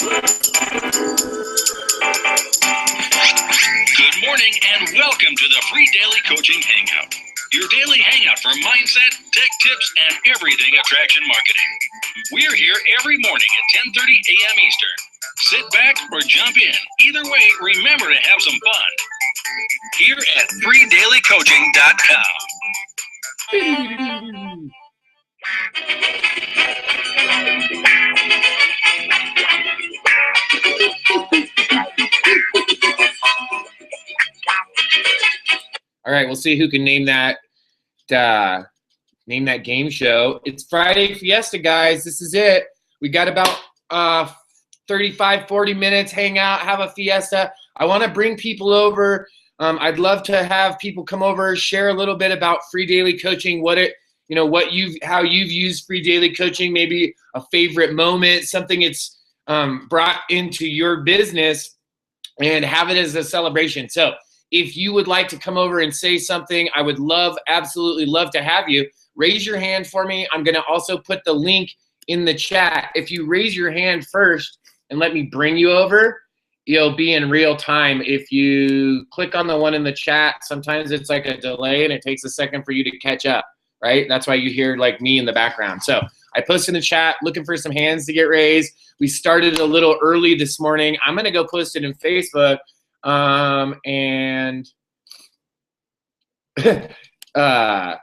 Good morning and welcome to the Free Daily Coaching Hangout. Your daily hangout for mindset, tech tips, and everything attraction marketing. We're here every morning at 10:30 a.m. Eastern. Sit back or jump in. Either way, remember to have some fun. Here at freedailycoaching.com. All right, we'll see who can name that game show. It's Friday Fiesta, guys. This is it. We got about 35, 40 minutes. Hang out, have a fiesta. I want to bring people over. I'd love to have people come over, share a little bit about free daily coaching, how you've used free daily coaching, maybe a favorite moment, something it's brought into your business, and have it as a celebration. So if you would like to come over and say something, I would absolutely love to have you. Raise your hand for me. I'm going to also put the link in the chat. If you raise your hand first and let me bring you over, you'll be in real time. If you click on the one in the chat, sometimes it's like a delay and it takes a second for you to catch up, right? That's why you hear like me in the background. So I posted in the chat looking for some hands to get raised. We started a little early this morning. I'm going to go post it in Facebook. And I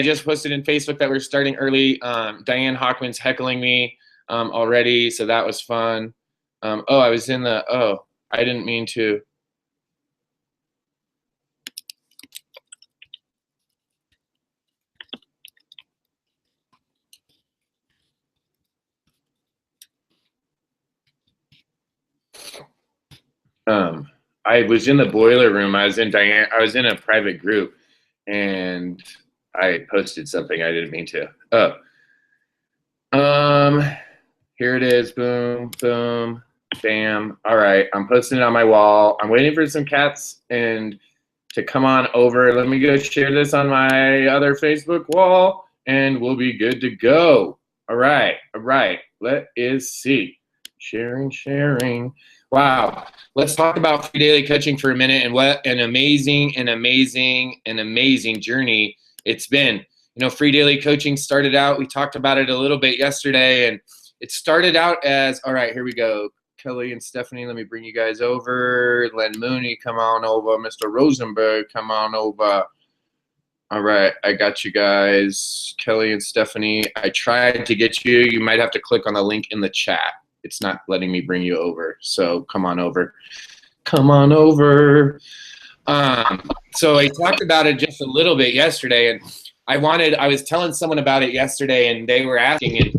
just posted in Facebook that we're starting early. Diane Hawkman's heckling me already, so that was fun. I didn't mean to. I was in the boiler room. I was in a private group, and I posted something I didn't mean to. Here it is. Boom, boom, bam. All right, I'm posting it on my wall. I'm waiting for some cats and to come on over. Let me go share this on my other Facebook wall, and we'll be good to go. All right. Let us see. Sharing. Wow. Let's talk about free daily coaching for a minute, and what an amazing journey it's been. Free daily coaching started out, we talked about it a little bit yesterday, and it started out as, all right, here we go. Kelly and Stephanie, let me bring you guys over. Len Mooney, come on over. Mr. Rosenberg, come on over. All right, I got you guys. Kelly and Stephanie, I tried to get you. You might have to click on the link in the chat. It's not letting me bring you over, so come on over. So I talked about it just a little bit yesterday, and I was telling someone about it yesterday, and they were asking, and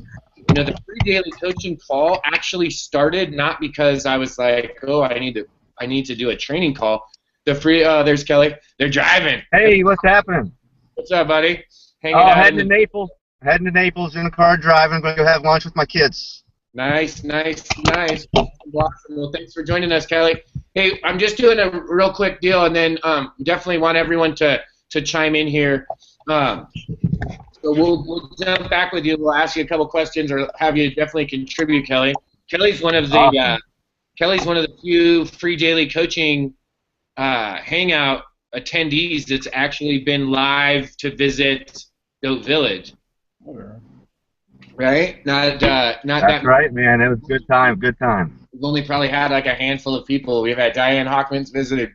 the free daily coaching call actually started not because I was like, oh, I need to do a training call. There's Kelly. They're driving. Hey, what's happening? What's up, buddy? Heading to Naples. Heading to Naples in the car, driving. Going to go have lunch with my kids. Nice. Awesome. Well, thanks for joining us, Kelly. Hey, I'm just doing a real quick deal, and then definitely want everyone to chime in here. So we'll jump back with you. We'll ask you a couple questions, or have you definitely contribute, Kelly. Kelly's one of the few free daily coaching hangout attendees that's actually been live to visit Goat Village. Right? Not That's that right, man. It was a good time. We've only probably had like a handful of people. We've had Diane Hawkman's visited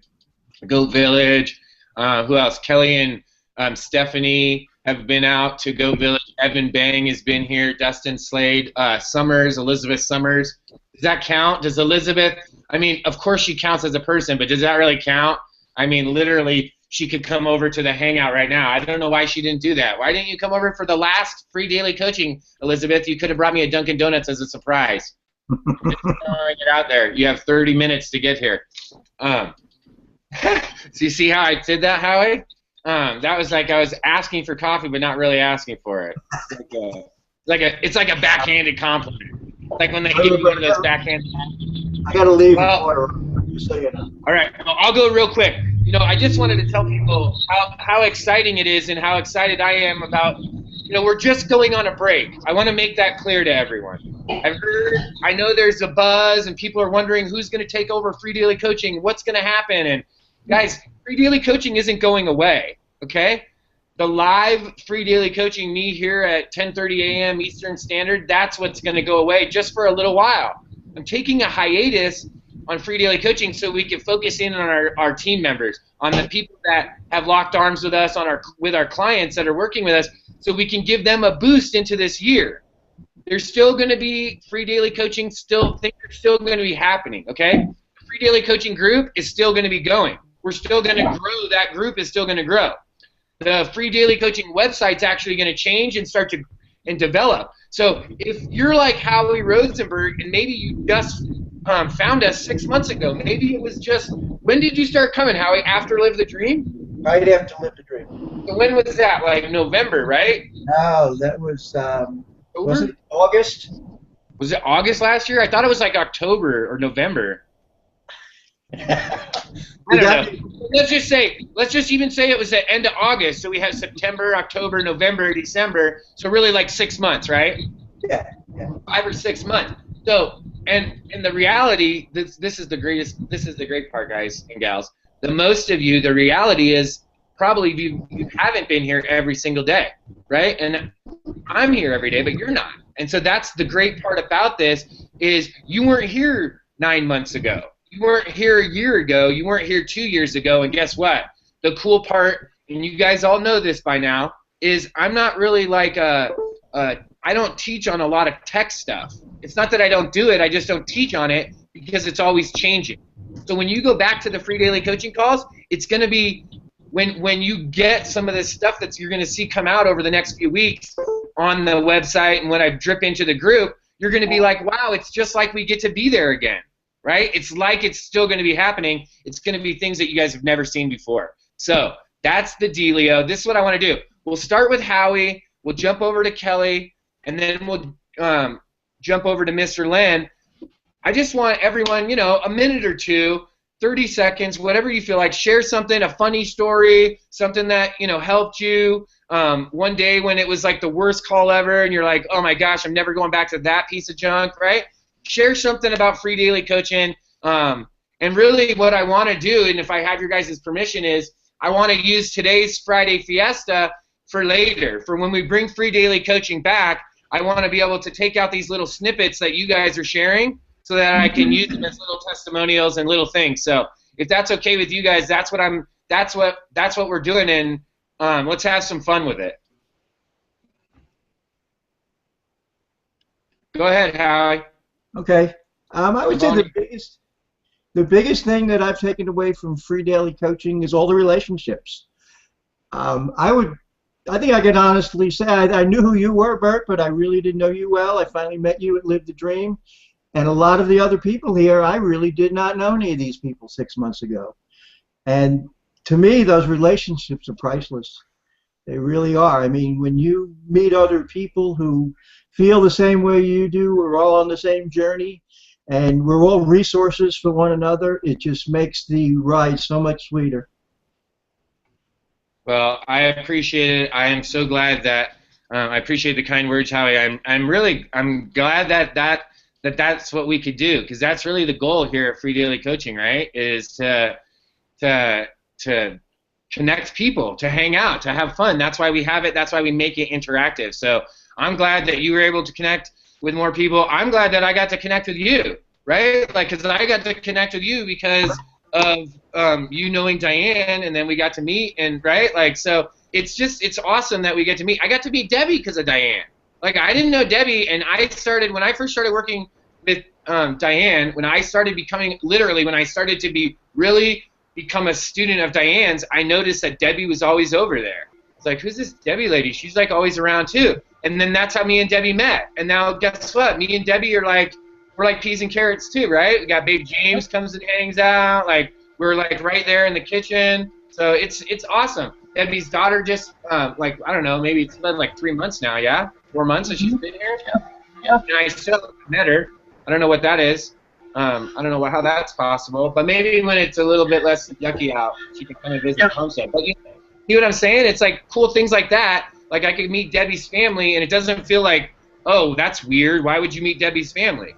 Goat Village. Who else? Kelly and Stephanie have been out to Goat Village. Evan Bang has been here. Dustin Slade, Elizabeth Summers. Does that count? Does Elizabeth? I mean, of course she counts as a person, but does that really count? I mean, literally, she could come over to the hangout right now. I don't know why she didn't do that. Why didn't you come over for the last free daily coaching, Elizabeth? You could have brought me a Dunkin' Donuts as a surprise. Just throwing it out there. You have 30 minutes to get here. So you see how I did that, Howie? That was like I was asking for coffee, but not really asking for it. It's like a backhanded compliment. Like when they give you one of those backhanded compliments. I gotta leave. All right, well, I'll go real quick. I just wanted to tell people how exciting it is and how excited I am about we're just going on a break. I want to make that clear to everyone. I know there's a buzz and people are wondering who's going to take over free daily coaching, what's going to happen. And guys, free daily coaching isn't going away, okay? The live free daily coaching, me here at 10:30 a.m. Eastern Standard, that's what's going to go away just for a little while. I'm taking a hiatus on free daily coaching so we can focus in on our team members, on the people that have locked arms with us, with our clients that are working with us, so we can give them a boost into this year. There's still going to be free daily coaching, things are still going to be happening, okay? The free daily coaching group is still going to be going. We're still going to grow. That group is still going to grow. The free daily coaching website's actually going to change and start to develop. So if you're like Howie Rosenberg and maybe you just found us 6 months ago, maybe it was just, when did you start coming, Howie? After Live the Dream? Right after Live the Dream. So when was that? Like November, right? No, that was it August? Was it August last year? I thought it was like October or November. I don't know. Let's just even say it was the end of August. So we have September, October, November, December. So really like 6 months, right? Yeah. 5 or 6 months. So and the reality, this is the great part, guys and gals. The most of you, the reality is probably you haven't been here every single day, right? And I'm here every day, but you're not. And so that's the great part about this is you weren't here 9 months ago. You weren't here a year ago. You weren't here 2 years ago. And guess what? The cool part, and you guys all know this by now, is I'm not really like I don't teach on a lot of tech stuff. It's not that I don't do it. I just don't teach on it because it's always changing. So when you go back to the free daily coaching calls, it's going to be when you get some of this stuff that you're going to see come out over the next few weeks on the website and when I drip into the group, you're going to be like, wow, it's just like we get to be there again, right? It's like it's still going to be happening. It's going to be things that you guys have never seen before. So that's the dealio. This is what I want to do. We'll start with Howie. We'll jump over to Kelly, and then we'll jump over to Mr. Len. I just want everyone, a minute or two, 30 seconds, whatever you feel like. Share something, a funny story, something that, helped you one day when it was like the worst call ever and you're like, oh my gosh, I'm never going back to that piece of junk, right? Share something about free daily coaching. And really what I want to do, and if I have your guys' permission, is I want to use today's Friday Fiesta for later. For when we bring free daily coaching back, I want to be able to take out these little snippets that you guys are sharing so that I can use them as little testimonials and little things. So if that's okay with you guys, that's what we're doing, and let's have some fun with it. Go ahead, Howie. Okay. I would say the biggest thing that I've taken away from free daily coaching is all the relationships. I think I can honestly say I knew who you were, Bert, but I really didn't know you well. I finally met you at Live the Dream. And a lot of the other people here, I really did not know any of these people 6 months ago. And to me, those relationships are priceless. They really are. I mean, when you meet other people who feel the same way you do, we're all on the same journey, and we're all resources for one another, it just makes the ride so much sweeter. Well, I appreciate it. I am so glad that I appreciate the kind words, Howie. I'm glad that's what we could do, because that's really the goal here at Free Daily Coaching, right? Is to connect people, to hang out, to have fun. That's why we have it. That's why we make it interactive. So I'm glad that you were able to connect with more people. I'm glad that I got to connect with you, right? Like, because I got to connect with you because of you knowing Diane, and then we got to meet, and right, like, so it's awesome that we get to meet. I got to meet Debbie because of Diane. Like, I didn't know Debbie, and when I first started working with Diane, when I started to become a student of Diane's, I noticed that Debbie was always over there. It's like, who's this Debbie lady? She's like always around too. And then that's how me and Debbie met. And now guess what? Me and Debbie are like, we're like peas and carrots too, right? We got Babe James comes and hangs out. Like, we're like right there in the kitchen. So it's awesome. Debbie's daughter just like, I don't know, maybe it's been like 3 months now, yeah? 4 months that she's been here. Yeah. And I still haven't met her. I don't know what that is. I don't know how that's possible. But maybe when it's a little bit less yucky out, she can come and visit the homestead. But see what I'm saying? It's like cool things like that. Like I could meet Debbie's family, and it doesn't feel like, oh, that's weird. Why would you meet Debbie's family?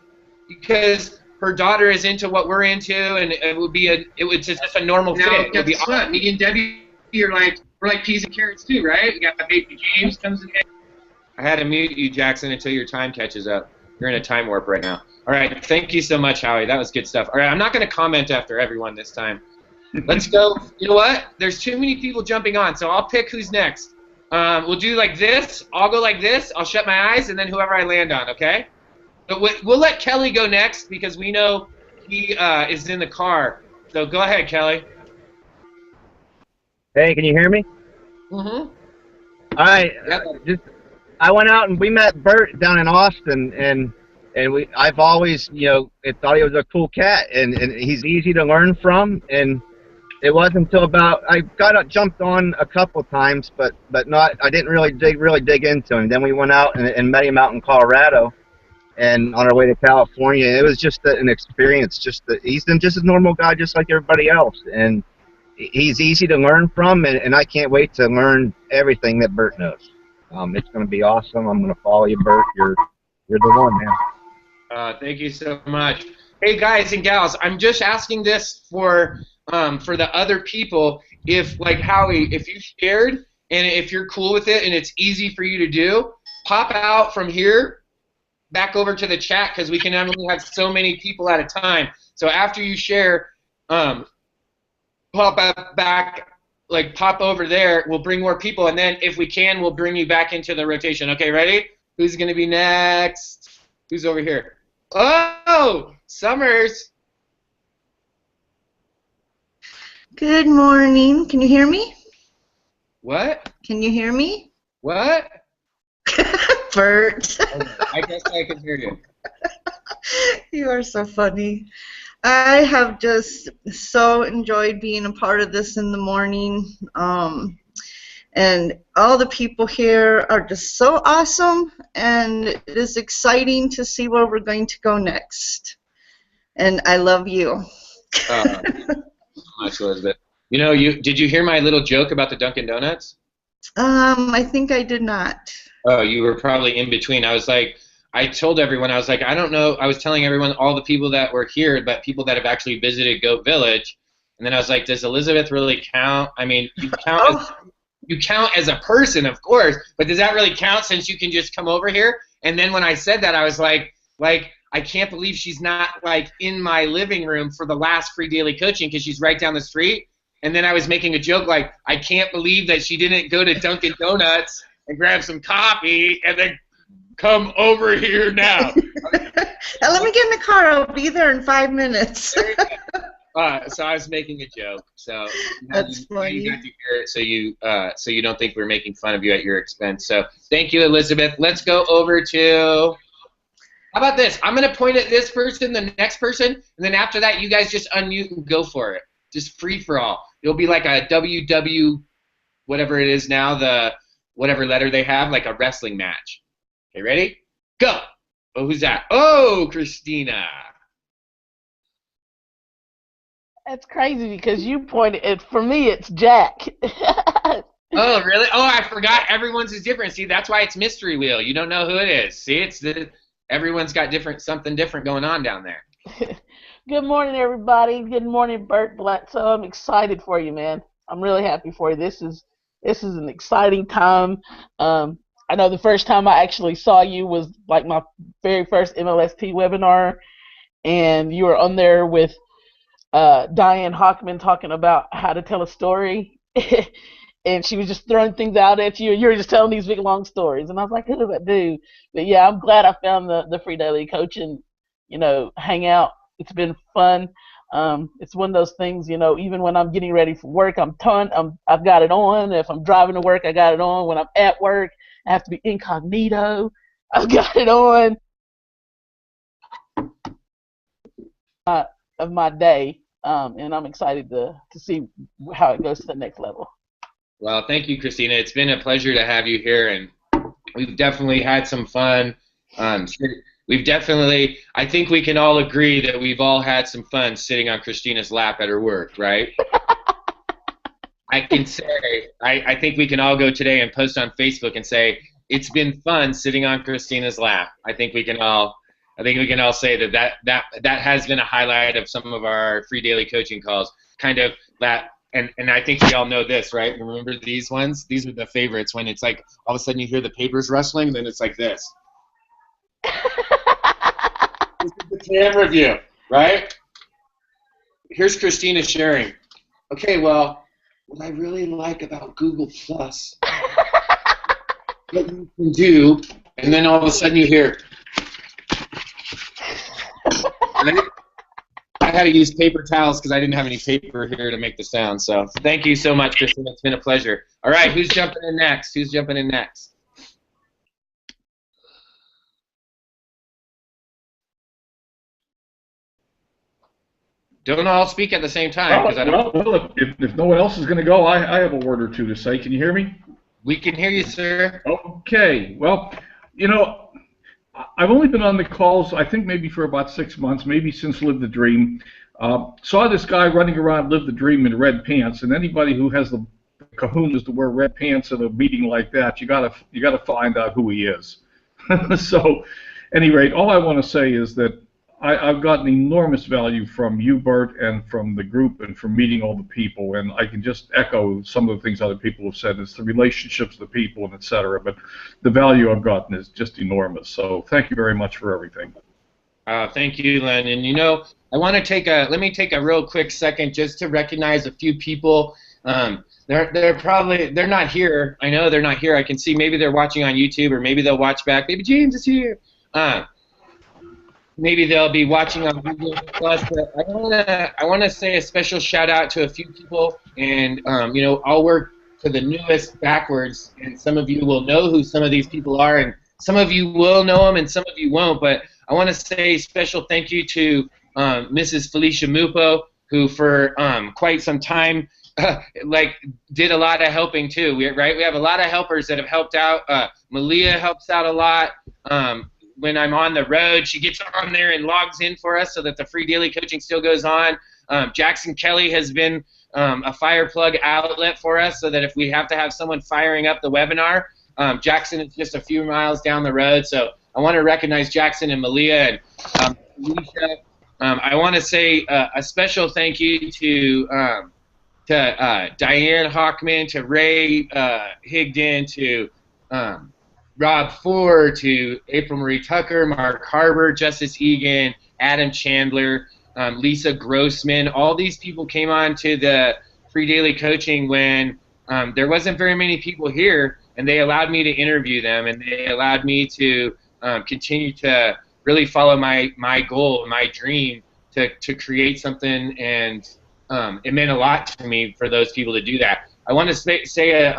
Because her daughter is into what we're into, and it would just a normal fit. It would be awesome. Me and Debbie we're like peas and carrots too, right? We got baby James comes in. I had to mute you, Jackson, until your time catches up. You're in a time warp right now. All right, thank you so much, Howie. That was good stuff. All right, I'm not going to comment after everyone this time. Let's go. You know what? There's too many people jumping on, so I'll pick who's next. We'll do like this. I'll go like this. I'll shut my eyes, and then whoever I land on, okay? But we'll let Kelly go next because we know he is in the car. So go ahead, Kelly. Hey, can you hear me? Mm-hmm. All right. Yep. I went out and we met Bert down in Austin, and I've always, thought he was a cool cat, and he's easy to learn from. And it wasn't until I jumped on a couple times, but I didn't really dig into him. Then we went out and met him out in Colorado, and on our way to California. It was just an experience. He's just a normal guy, just like everybody else, and he's easy to learn from, and I can't wait to learn everything that Bert knows. It's going to be awesome. I'm going to follow you, Bert. You're the one, man. Thank you so much. Hey, guys and gals, I'm just asking this for the other people. If, like Howie, if you shared and if you're cool with it and it's easy for you to do, pop out from here back over to the chat because we can only have so many people at a time. So after you share, pop back, like pop over there. We'll bring more people, and then if we can, we'll bring you back into the rotation. Okay, ready? Who's going to be next? Who's over here? Oh, Summers. Good morning. Can you hear me? What? Can you hear me? What? Bert. I guess I can hear you. You are so funny. I have just so enjoyed being a part of this in the morning. And all the people here are just so awesome, and it is exciting to see where we're going to go next. And I love you. Thank you so much, Elizabeth. Did you hear my little joke about the Dunkin' Donuts? I think I did not. Oh, you were probably in between. I told everyone, I was like, I don't know. I was telling everyone, all the people that were here, but people that have actually visited Goat Village. And then I was like, does Elizabeth really count? I mean, you count as a person, of course, but does that really count since you can just come over here? And then when I said that, I was like, I can't believe she's not, like, in my living room for the last free daily coaching because she's right down the street. And then I was making a joke like, I can't believe that she didn't go to Dunkin' Donuts and grab some coffee and then come over here now. Let me get in the car. I'll be there in 5 minutes. So I was making a joke. So That's funny. You got to hear it so you don't think we're making fun of you at your expense. So thank you, Elizabeth. Let's go over to, how about this? I'm going to point at this person, the next person, and then after that you guys just unmute and go for it. Just free for all. It'll be like a WW, whatever it is now, the whatever letter they have, like a wrestling match. Okay, ready? Go. Oh, who's that? Oh, Christina. That's crazy because you pointed it. For me, it's Jack. Oh, really? Oh, I forgot. Everyone's is different. See, that's why it's mystery wheel. You don't know who it is. See, everyone's got something different going on down there. Good morning, everybody. Good morning, Bert Bledsoe. I'm excited for you, man. I'm really happy for you. This is an exciting time. I know the first time I actually saw you was like my very first MLST webinar, and you were on there with Diane Hockman talking about how to tell a story. And she was just throwing things out at you, and you were just telling these big long stories. And I was like, who does that do? But yeah, I'm glad I found the free daily coaching, hangout. It's been fun. It's one of those things, even when I'm getting ready for work, I've got it on. If I'm driving to work, I got it on. When I'm at work, I have to be incognito. I've got it on of my day, and I'm excited to see how it goes to the next level. Well, thank you, Christina. It's been a pleasure to have you here, and we've definitely had some fun. I think we can all agree that we've all had some fun sitting on Christina's lap at her work, right? I can say, I think we can all go today and post on Facebook and say, it's been fun sitting on Christina's lap. I think we can all say that has been a highlight of some of our free daily coaching calls. Kind of that, and I think we all know this, right? Remember these ones? These are the favorites when it's like all of a sudden you hear the papers rustling, and then it's like this. This is the camera view, right? Here's Christina sharing. Okay, well, what I really like about Google Plus, what you can do, and then all of a sudden you hear. I had to use paper towels because I didn't have any paper here to make the sound. So thank you so much, Christina. It's been a pleasure. All right, who's jumping in next? Who's jumping in next? Don't all speak at the same time. Well, if no one else is going to go, I have a word or two to say. Can you hear me? We can hear you, sir. Okay. Well, you know, I've only been on the calls, I think maybe for about 6 months, maybe since Live the Dream. Saw this guy running around Live the Dream in red pants, and anybody who has the kahunas to wear red pants at a meeting like that, you gotta find out who he is. So, at any rate, all I want to say is that I've gotten enormous value from you, Bert, and from the group, and from meeting all the people. And I can just echo some of the things other people have said. It's the relationships, the people, and et cetera. But the value I've gotten is just enormous. So thank you very much for everything. Thank you, Len. And you know, I want to let me take a real quick second just to recognize a few people. They're not here. I know they're not here. I can see maybe they're watching on YouTube, or maybe they'll watch back. Maybe James is here. Maybe they'll be watching on Google Plus. But I want to say a special shout out to a few people, and you know, I'll work to the newest backwards, and some of you will know who some of these people are, and some of you will know them, and some of you won't. But I want to say a special thank you to Mrs. Felicia Mupo, who for quite some time did a lot of helping too. We have a lot of helpers that have helped out. Malia helps out a lot. When I'm on the road, she gets on there and logs in for us so that the free daily coaching still goes on. Jackson Kelly has been a fire plug outlet for us so that if we have to have someone firing up the webinar, Jackson is just a few miles down the road. So I want to recognize Jackson and Malia and Alicia. I want to say a special thank you to Diane Hockman, to Ray Higdon, to Rob Ford, to April Marie Tucker, Mark Harbour, Justice Egan, Adam Chandler, Lisa Grossman. All these people came on to the free daily coaching when there wasn't very many people here, and they allowed me to interview them, and they allowed me to continue to really follow my goal, my dream to create something, and it meant a lot to me for those people to do that. I want to say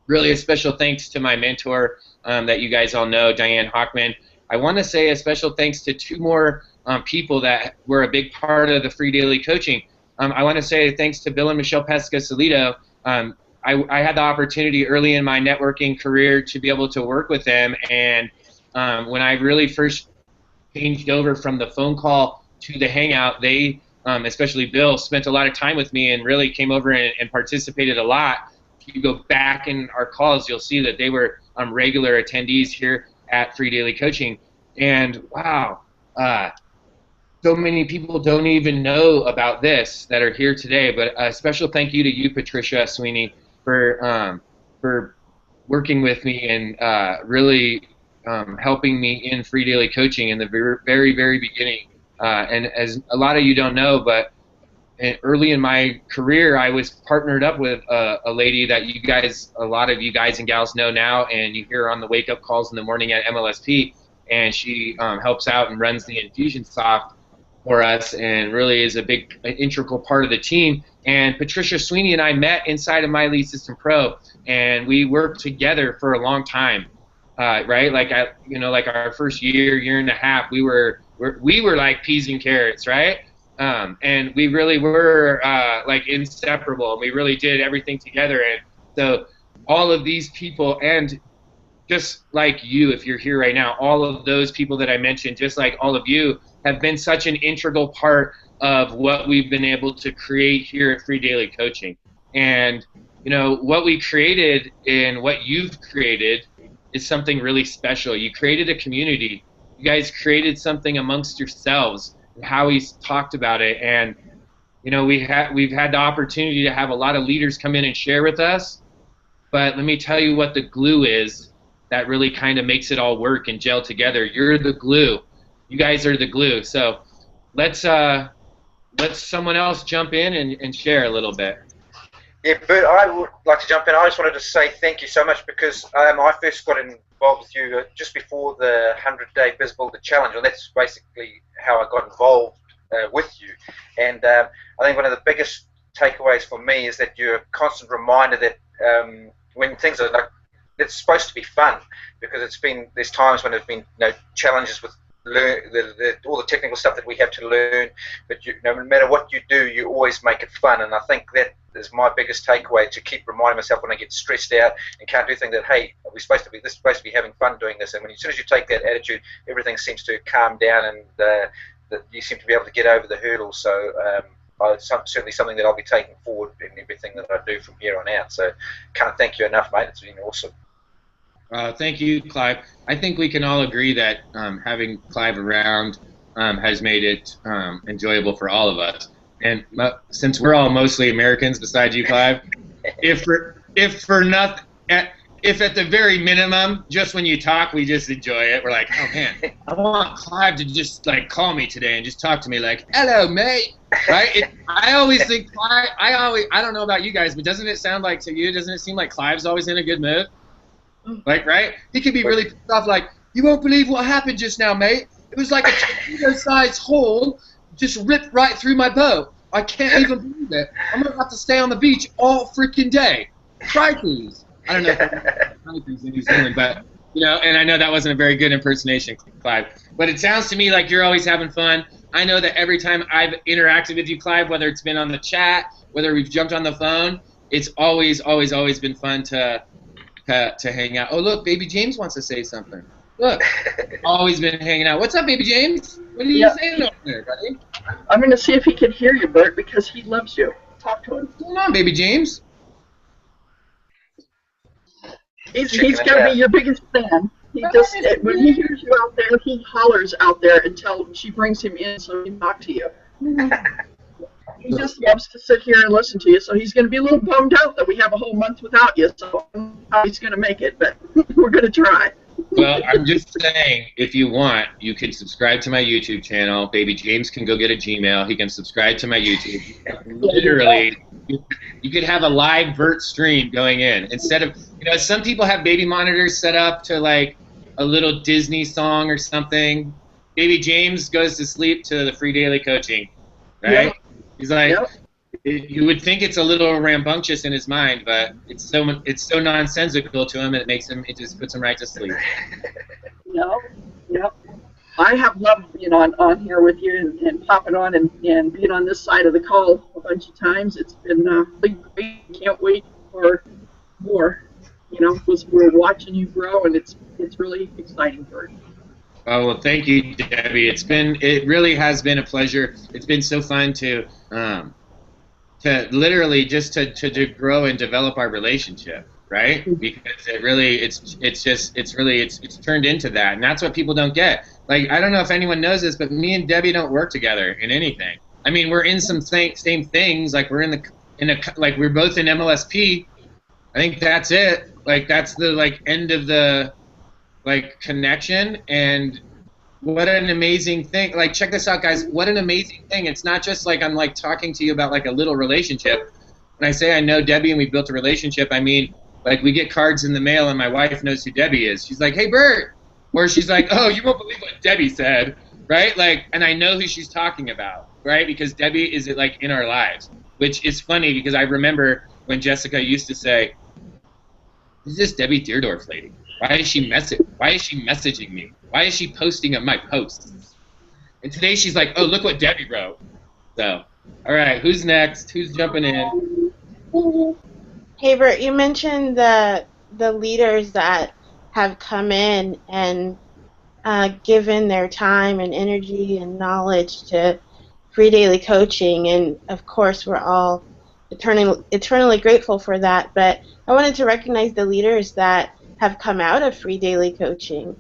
really a special thanks to my mentor that you guys all know, Diane Hockman. I want to say a special thanks to two more people that were a big part of the free daily coaching. I want to say thanks to Bill and Michelle Pesca-Solito. I had the opportunity early in my networking career to be able to work with them, and when I really first changed over from the phone call to the hangout, they, especially Bill, spent a lot of time with me and really came over and participated a lot. If you go back in our calls, you'll see that they were regular attendees here at Free Daily Coaching. And wow, so many people don't even know about this that are here today. But a special thank you to you, Patricia Sweeney, for working with me and really helping me in Free Daily Coaching in the very, very beginning. And as a lot of you don't know, but early in my career, I was partnered up with a lady that a lot of you guys and gals know now, and you hear her on the wake-up calls in the morning at MLSP, and she helps out and runs the Infusionsoft for us and really is a big integral part of the team. And Patricia Sweeney and I met inside of My Lead System Pro, and we worked together for a long time, right? Like our first year and a half, we were like peas and carrots, right? And we really were like inseparable. We really did everything together. And so all of these people, and just like you, if you're here right now, all of those people that I mentioned, just like all of you, have been such an integral part of what we've been able to create here at Free Daily Coaching. And you know what we created and what you've created is something really special. You created a community. You guys created something amongst yourselves. How he's talked about it, and you know we've had the opportunity to have a lot of leaders come in and share with us. But let me tell you what the glue is that really kind of makes it all work and gel together. You're the glue. You guys are the glue. So let's someone else jump in and share a little bit. Yeah, Bert, I would like to jump in. I just wanted to say thank you so much because I first got involved with you just before the 100-day Biz Builder Challenge, and that's basically how I got involved with you. And I think one of the biggest takeaways for me is that you're a constant reminder that when things are like, it's supposed to be fun, because there's times when there's been challenges with all the technical stuff that we have to learn, but no matter what you do, you always make it fun. And I think that is my biggest takeaway, to keep reminding myself when I get stressed out and can't do things, that hey, we're supposed to be having fun doing this. And as soon as you take that attitude, everything seems to calm down, and that you seem to be able to get over the hurdles. So it's certainly something that I'll be taking forward in everything that I do from here on out. So can't thank you enough, mate. It's been awesome. Thank you, Clive. I think we can all agree that having Clive around has made it enjoyable for all of us. And since we're all mostly Americans, besides you, Clive, if at the very minimum, just when you talk, we just enjoy it. We're like, oh man, I want Clive to just like call me today and just talk to me like, hello, mate. Right? I always think Clive. I don't know about you guys, but doesn't it sound like to you? Doesn't it seem like Clive's always in a good mood? Like, right? He could be really pissed off, like, you won't believe what happened just now, mate. It was like a torpedo-sized hole just ripped right through my boat. I can't even believe it. I'm going to have to stay on the beach all freaking day. Crikey. I don't know if that's in New Zealand, but, you know, and I know that wasn't a very good impersonation, Clive. But it sounds to me like you're always having fun. I know that every time I've interacted with you, Clive, whether it's been on the chat, whether we've jumped on the phone, it's always been fun to hang out. Oh, look, Baby James wants to say something. Look, always been hanging out. What's up, Baby James? What are you saying over there, buddy? I'm going to see if he can hear you, Bert, because he loves you. Talk to him. What's going on, Baby James? He's going to be your biggest fan. He just, when he hears you out there, he hollers out there until she brings him in so he can talk to you. He just loves to sit here and listen to you, so he's going to be a little bummed out that we have a whole month without you, so I don't know how he's going to make it, but we're going to try. Well, I'm just saying, if you want, you can subscribe to my YouTube channel. Baby James can go get a Gmail. He can subscribe to my YouTube. Literally, you could have a live Vert stream going in. Instead of, you know, some people have baby monitors set up to, like, a little Disney song or something. Baby James goes to sleep to the free daily coaching, right? Yep. He's like, you would think it's a little rambunctious in his mind, but it's so nonsensical to him, and it just puts him right to sleep. Yep. I have loved being on here with you and popping on and being on this side of the call a bunch of times. It's been great. Can't wait for more. You know, because we're watching you grow, and it's really exciting for you. Oh, well, thank you, Debbie. It really has been a pleasure. It's been so fun to literally just to grow and develop our relationship, right? Because it's turned into that, and that's what people don't get. Like, I don't know if anyone knows this, but me and Debbie don't work together in anything. I mean, we're in some same things. Like, we're like we're both in MLSP. I think that's it. Like, that's the end of the connection. And what an amazing thing. Like, check this out, guys. What an amazing thing. It's not just like I'm like talking to you about like a little relationship. When I say I know Debbie and we built a relationship, I mean, like, we get cards in the mail and my wife knows who Debbie is. She's like, hey, Bert. Or she's like, oh, you won't believe what Debbie said, right? Like, and I know who she's talking about, right? Because Debbie is like in our lives, which is funny because I remember when Jessica used to say, who's this Debbie Deerdorf lady? Why is she messaging me? Why is she posting on my posts? And today she's like, oh, look what Debbie wrote. So, all right, who's next? Who's jumping in? Hey, Bert, you mentioned the leaders that have come in and given their time and energy and knowledge to free daily coaching, and of course we're all eternally grateful for that. But I wanted to recognize the leaders that have come out of free daily coaching.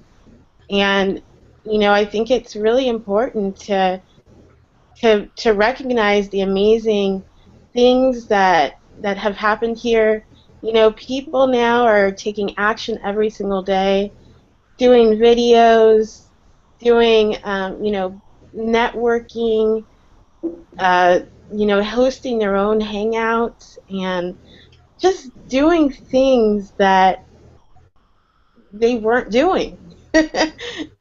And, I think it's really important to recognize the amazing things that have happened here. People now are taking action every single day, doing videos, doing, networking, hosting their own hangouts, and just doing things that they weren't doing.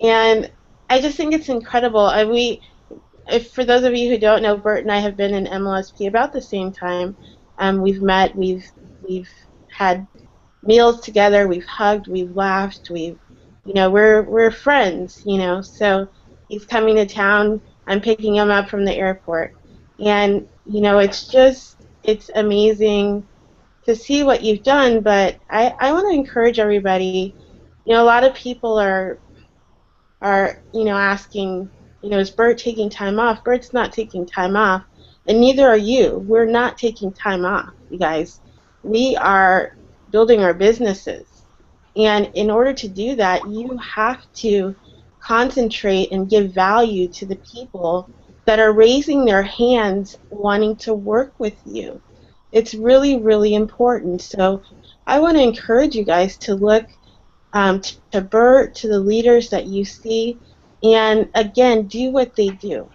And I just think it's incredible. If for those of you who don't know, Bert and I have been in MLSP about the same time. We've met, we've had meals together, we've hugged, we've laughed, we're friends, So he's coming to town. I'm picking him up from the airport, and it's amazing to see what you've done. But I want to encourage everybody. A lot of people are asking, is Bert taking time off? Bert's not taking time off, and neither are you. We're not taking time off, you guys. We are building our businesses, and in order to do that, you have to concentrate and give value to the people that are raising their hands wanting to work with you. It's really, really important. So I want to encourage you guys to look to Bert, to the leaders that you see, and again, do what they do.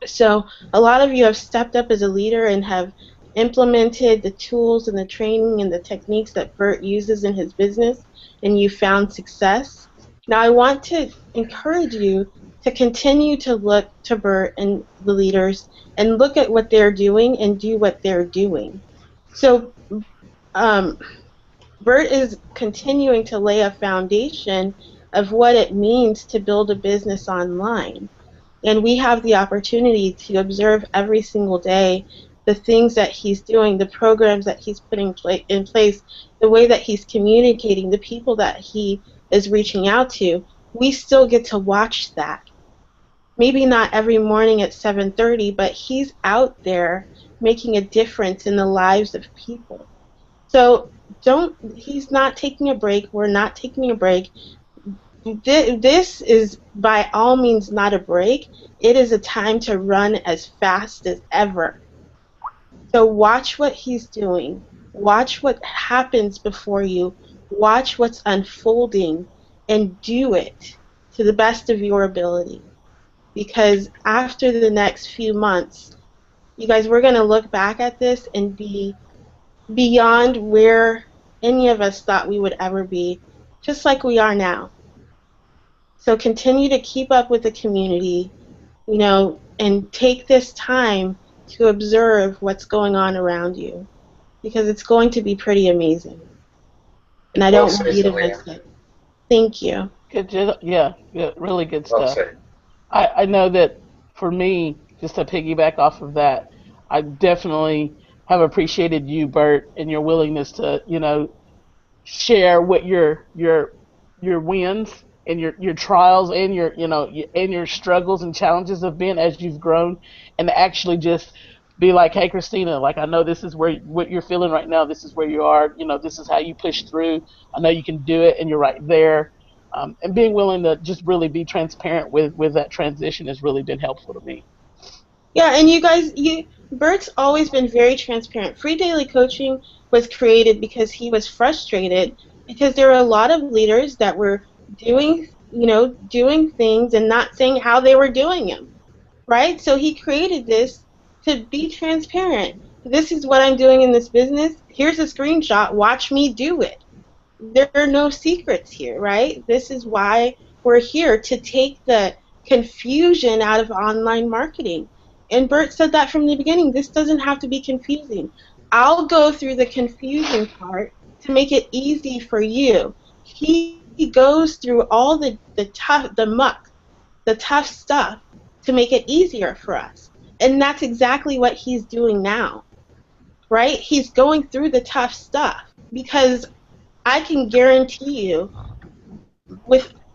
So a lot of you have stepped up as a leader and have implemented the tools and the training and the techniques that Bert uses in his business, and you found success. Now I want to encourage you to continue to look to Bert and the leaders and look at what they're doing and do what they're doing. So Bert is continuing to lay a foundation of what it means to build a business online. And we have the opportunity to observe every single day the things that he's doing, the programs that he's putting in place, the way that he's communicating, the people that he is reaching out to. We still get to watch that. Maybe not every morning at 7:30, but he's out there making a difference in the lives of people. So he's not taking a break. We're not taking a break. This is by all means not a break. It is a time to run as fast as ever. So watch what he's doing. Watch what happens before you. Watch what's unfolding and do it to the best of your ability. Because after the next few months, you guys, we're going to look back at this and be beyond where any of us thought we would ever be, just like we are now. So continue to keep up with the community, and take this time to observe what's going on around you, because it's going to be pretty amazing. And I don't want you to miss it. Thank you. Good, yeah, really good stuff. I know that for me, just to piggyback off of that, I definitely have appreciated you, Bert, and your willingness to, share what your wins and your trials and your struggles and challenges have been as you've grown, and to actually just be like, hey, Christina, like, I know this is what you're feeling right now. This is where you are. This is how you push through. I know you can do it, and you're right there. And being willing to just really be transparent with that transition has really been helpful to me. Yeah, and you guys, Bert's always been very transparent. Free Daily Coaching was created because he was frustrated because there were a lot of leaders that were doing things and not saying how they were doing them, right? So he created this to be transparent. This is what I'm doing in this business. Here's a screenshot. Watch me do it. There are no secrets here, right? This is why we're here, to take the confusion out of online marketing. And Bert said that from the beginning. This doesn't have to be confusing. I'll go through the confusing part to make it easy for you. He goes through all the muck, the tough stuff to make it easier for us. And that's exactly what he's doing now, right? He's going through the tough stuff because I can guarantee you,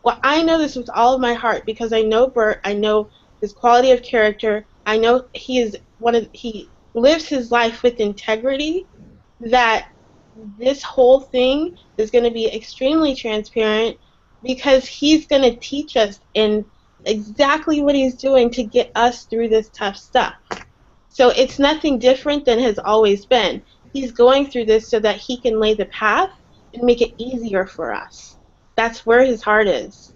I know this with all of my heart because I know Bert, I know his quality of character, I know he lives his life with integrity, that this whole thing is going to be extremely transparent because he's going to teach us in exactly what he's doing to get us through this tough stuff. So it's nothing different than has always been. He's going through this so that he can lay the path and make it easier for us. That's where his heart is.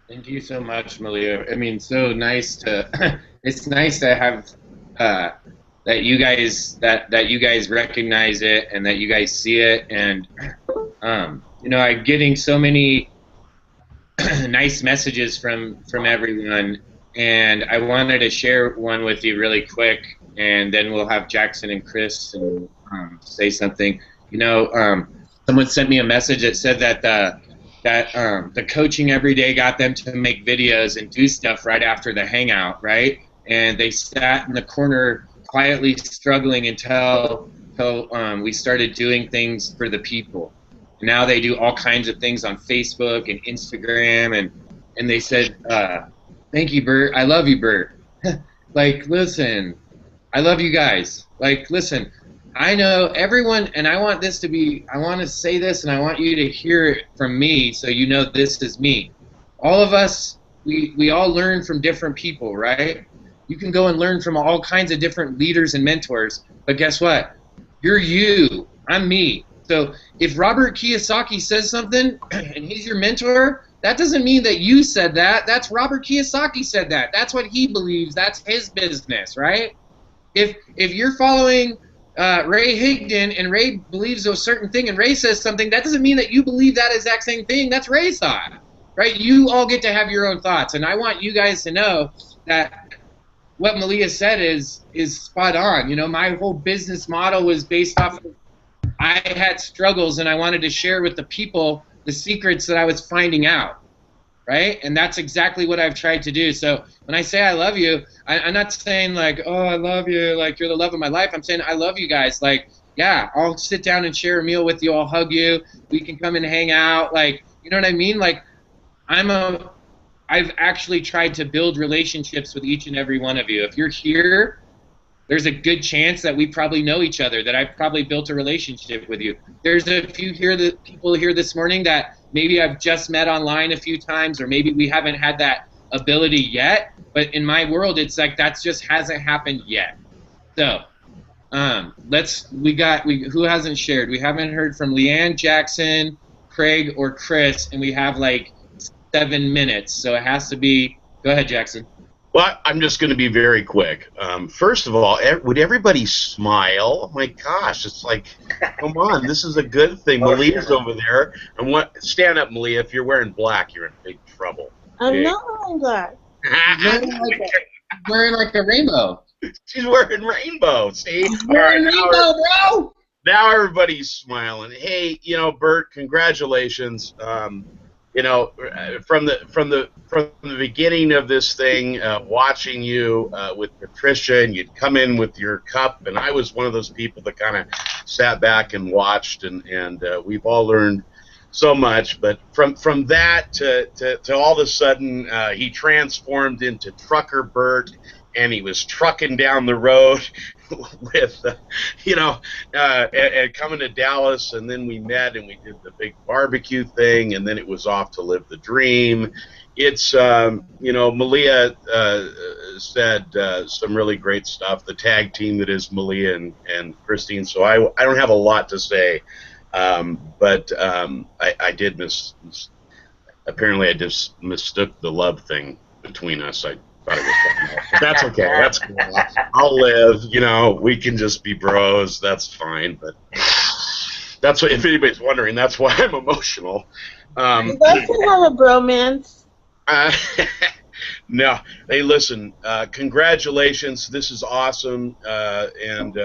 Thank you so much, Malia. I mean, so nice to. It's nice to have that you guys recognize it and that you guys see it, and I'm getting so many nice messages from everyone, and I wanted to share one with you really quick, and then we'll have Jackson and Chris and say something. Someone sent me a message that said that the coaching every day got them to make videos and do stuff right after the hangout, right? And they sat in the corner quietly struggling until we started doing things for the people. Now they do all kinds of things on Facebook and Instagram, and they said, thank you, Bert. I love you, Bert. Like, listen, I love you guys. Like, listen, I know everyone, and I want to say this, and I want you to hear it from me so you know this is me. All of us, we all learn from different people, right? You can go and learn from all kinds of different leaders and mentors, but guess what? You're you. I'm me. So if Robert Kiyosaki says something and he's your mentor, that doesn't mean that you said that. That's Robert Kiyosaki said that. That's what he believes. That's his business, right? If you're following Ray Higdon and Ray believes a certain thing and Ray says something, that doesn't mean that you believe that exact same thing. That's Ray's thought, right? You all get to have your own thoughts, and I want you guys to know that what Malia said is spot on. My whole business model was based off of I had struggles, and I wanted to share with the people the secrets that I was finding out, right? And that's exactly what I've tried to do. So when I say I love you, I'm not saying like, oh, I love you, like you're the love of my life. I'm saying I love you guys. Like, yeah, I'll sit down and share a meal with you. I'll hug you. We can come and hang out. Like, you know what I mean? Like, I've actually tried to build relationships with each and every one of you. If you're here, there's a good chance that we probably know each other, that I've probably built a relationship with you. There's a few people here this morning that maybe I've just met online a few times, or maybe we haven't had that ability yet. But in my world, it's like that just hasn't happened yet. So who hasn't shared? We haven't heard from Leanne, Jackson, Craig, or Chris, and we have like 7 minutes. So it has to be. Go ahead, Jackson. Well, I'm just going to be very quick. First of all, would everybody smile? Oh my gosh, it's like, come on, this is a good thing. Malia's over there. And stand up, Malia. If you're wearing black, you're in big trouble. I'm not wearing black. Wearing like a rainbow. She's wearing rainbow. See? She's wearing rainbow, bro. Now everybody's smiling. Hey, Bert, congratulations. From the beginning of this thing, watching you with Patricia, and you'd come in with your cup, and I was one of those people that kind of sat back and watched, and we've all learned so much. But from that to all of a sudden, he transformed into Trucker Bert, and he was trucking down the road with, and coming to Dallas, and then we met and we did the big barbecue thing, and then it was off to live the dream. It's, Malia said some really great stuff, the tag team that is Malia and Christine, so I don't have a lot to say, but I did apparently I just mistook the love thing between us. I thought it was something else. But that's okay. That's cool. I'll live. We can just be bros. That's fine. But that's what, if anybody's wondering, that's why I'm emotional. You guys can have a bromance. No. Hey, listen. Congratulations. This is awesome. And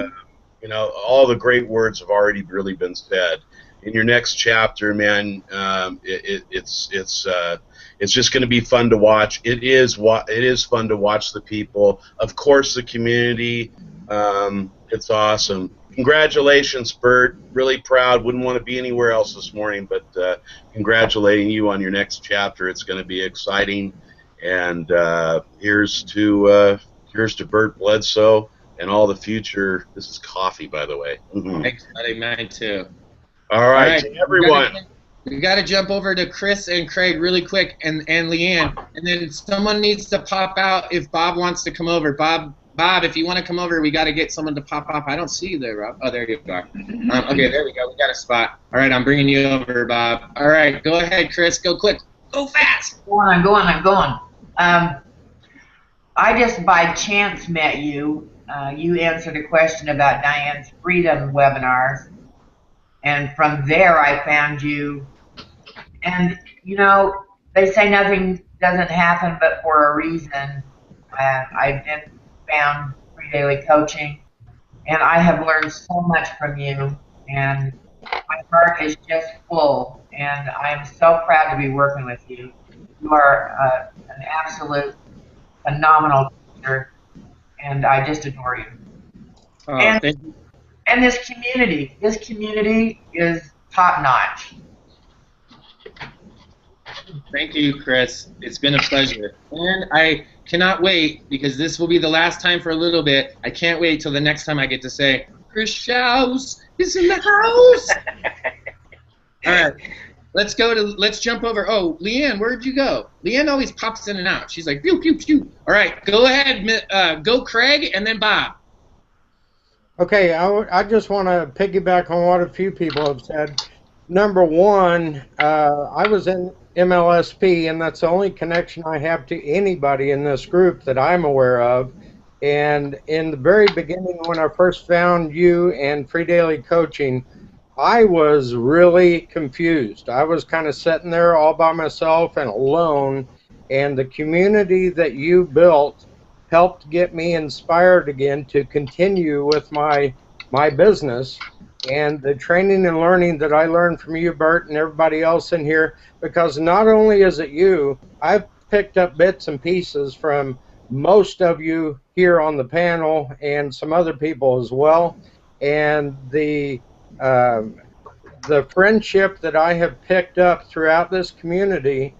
all the great words have already really been said. In your next chapter, man, it's just going to be fun to watch. It is fun to watch the people. Of course, the community. It's awesome. Congratulations, Bert. Really proud. Wouldn't want to be anywhere else this morning, but congratulating you on your next chapter. It's going to be exciting. And here's to Here's to Bert Bledsoe and all the future. This is coffee, by the way. Thanks, buddy. Mine too. All right, to everyone. We got to jump over to Chris and Craig really quick, and Leanne, and then someone needs to pop out if Bob wants to come over. Bob, if you want to come over, we got to get someone to pop up. I don't see you there, Rob. Oh, there you are. Okay, there we go. We got a spot. All right, I'm bringing you over, Bob. All right, go ahead, Chris. Go quick. Go fast. I'm going. I just by chance met you. You answered a question about Diane's Freedom webinars, and from there I found you. And, you know, they say nothing doesn't happen but for a reason. I then found Free Daily Coaching, and I have learned so much from you, and my heart is just full, and I am so proud to be working with you. You are an absolute phenomenal teacher, and I just adore you. Oh, thank you. And this community is top-notch. Thank you, Chris. It's been a pleasure. And I cannot wait, because this will be the last time for a little bit. I can't wait till the next time I get to say, Chris Schaus is in the house. All right. Let's jump over. Oh, Leanne, where'd you go? Leanne always pops in and out. She's like, pew, pew, pew. All right, go ahead. Go Craig and then Bob. Okay, I just want to piggyback on what a few people have said. Number one, I was in MLSP, and that's the only connection I have to anybody in this group that I'm aware of. And in the very beginning, when I first found you and Free Daily Coaching, I was really confused. I was kind of sitting there all by myself and alone, and the community that you built helped get me inspired again to continue with my business. And the training and learning that I learned from you, Bert, and everybody else in here, because not only is it you, I've picked up bits and pieces from most of you here on the panel and some other people as well. And the friendship that I have picked up throughout this community,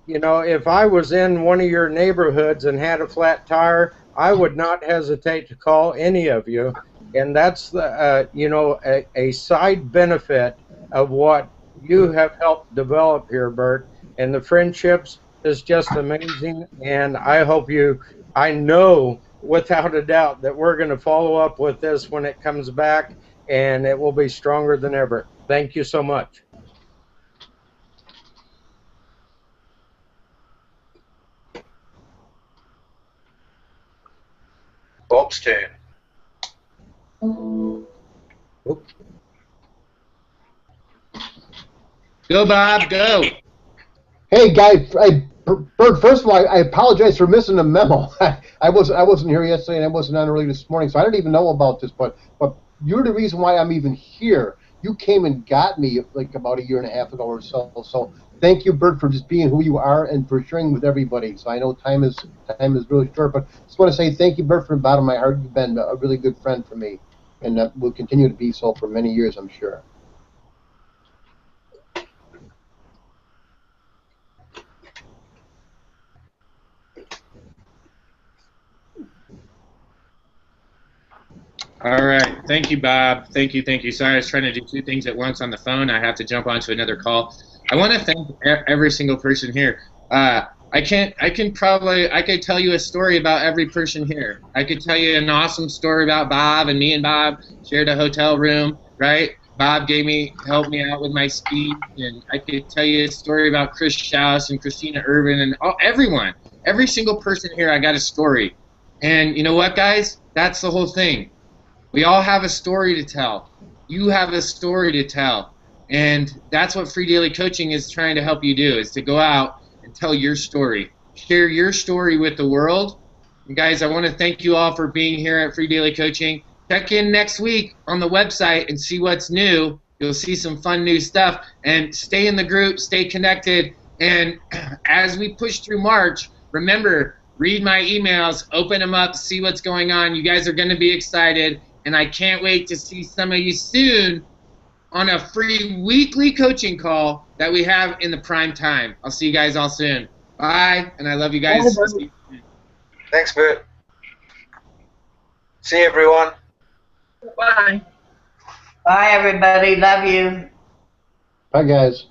you know, if I was in one of your neighborhoods and had a flat tire, I would not hesitate to call any of you. And that's the, you know, a side benefit of what you have helped develop here, Bert. And the friendships is just amazing. And I hope I know without a doubt that we're going to follow up with this when it comes back, and it will be stronger than ever. Thank you so much. Bob's turn. Go, Bob, go. Hey, guys. Bert, first of all, I apologize for missing the memo. I wasn't here yesterday, and I wasn't on early this morning, so I didn't even know about this. But you're the reason why I'm even here. You came and got me like about a year and a half ago or so. So thank you, Bert, for just being who you are and for sharing with everybody. So I know time is really short, but I just want to say thank you, Bert, from the bottom of my heart. You've been a really good friend for me, and will continue to be so for many years, I'm sure. All right. Thank you, Bob. Thank you. Sorry, I was trying to do two things at once on the phone. I have to jump onto another call. I want to thank every single person here. I could tell you a story about every person here. I could tell you an awesome story about Bob, and me and Bob shared a hotel room, right? Bob helped me out with my speed, and I could tell you a story about Chris Schaus and Christina Irvin and everyone. Every single person here, I got a story. And you know what, guys? That's the whole thing. We all have a story to tell. You have a story to tell. And that's what Free Daily Coaching is trying to help you do, is to go out and tell your story. Share your story with the world. And guys, I want to thank you all for being here at Free Daily Coaching. Check in next week on the website and see what's new. You'll see some fun new stuff. And stay in the group, stay connected. And as we push through March, remember, read my emails, open them up, see what's going on. You guys are going to be excited. And I can't wait to see some of you soon on a free weekly coaching call that we have in the prime time. I'll see you guys all soon. Bye, and I love you guys. Thanks, Bert. See you, everyone. Bye. Bye, everybody. Love you. Bye, guys.